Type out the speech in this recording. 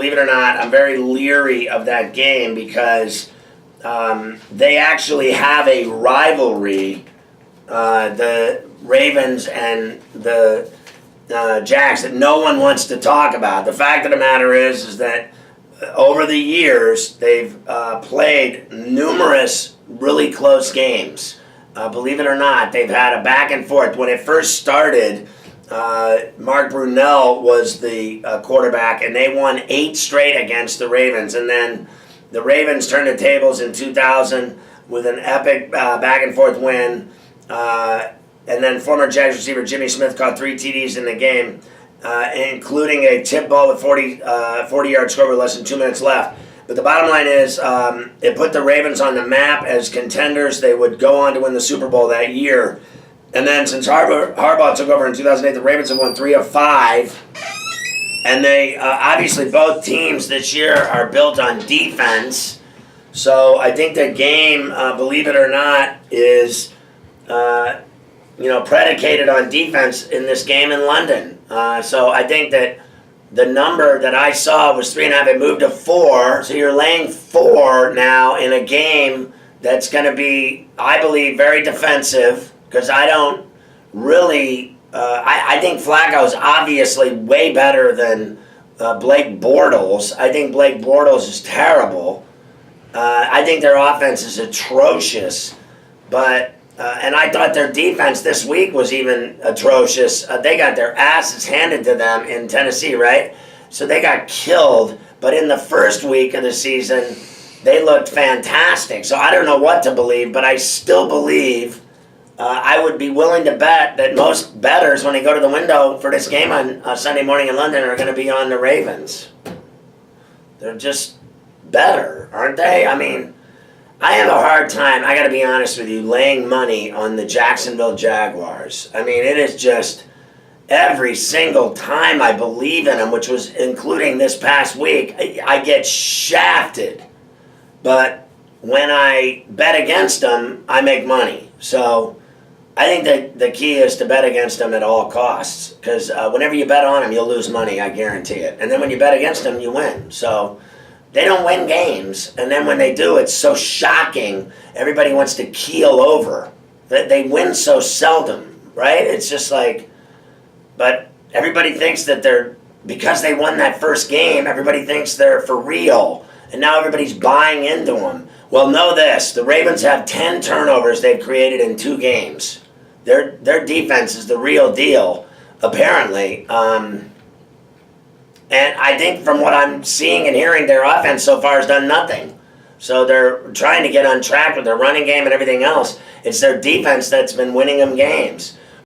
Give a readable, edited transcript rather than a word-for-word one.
believe it or not, I'm very leery of that game because they actually have a rivalry, the Ravens and the Jags, that no one wants to talk about. The fact of the matter is that over the years, they've played numerous really close games. Believe it or not, they've had a back and forth. When it first started, Mark Brunell was the quarterback, and they won 8 straight against the Ravens. And then the Ravens turned the tables in 2000 with an epic back and forth win. And then former Jags receiver Jimmy Smith caught 3 TDs in the game, including a tip ball with 40-yard score with less than 2 minutes left. But the bottom line is it put the Ravens on the map as contenders. They would go on to win the Super Bowl that year. And then since Harbaugh took over in 2008, the Ravens have won 3 of 5. And they obviously both teams this year are built on defense. So I think the game, believe it or not, is predicated on defense in this game in London. So I think that the number that I saw was 3.5. It moved to 4. So you're laying 4 now in a game that's going to be, I believe, very defensive. Because I don't really, I think Flacco's obviously way better than Blake Bortles. I think Blake Bortles is terrible. I think their offense is atrocious. But and I thought their defense this week was even atrocious. They got their asses handed to them in Tennessee, right? So they got killed. But in the first week of the season, they looked fantastic. So I don't know what to believe, but I still believe, I would be willing to bet that most bettors, when they go to the window for this game on Sunday morning in London, are going to be on the Ravens. They're just better, aren't they? I mean, I have a hard time, I got to be honest with you, laying money on the Jacksonville Jaguars. I mean, it is just every single time I believe in them, which was including this past week, I get shafted. But when I bet against them, I make money. So I think that the key is to bet against them at all costs. Because whenever you bet on them, you'll lose money, I guarantee it. And then when you bet against them, you win. So they don't win games, and then when they do, it's so shocking. Everybody wants to keel over. They win so seldom, right? It's just like, but everybody thinks that because they won that first game, everybody thinks they're for real, and now everybody's buying into them. Well, know this, the Ravens have 10 turnovers they've created in 2 games. Their defense is the real deal, apparently. And I think from what I'm seeing and hearing, their offense so far has done nothing. So they're trying to get on track with their running game and everything else. It's their defense that's been winning them games.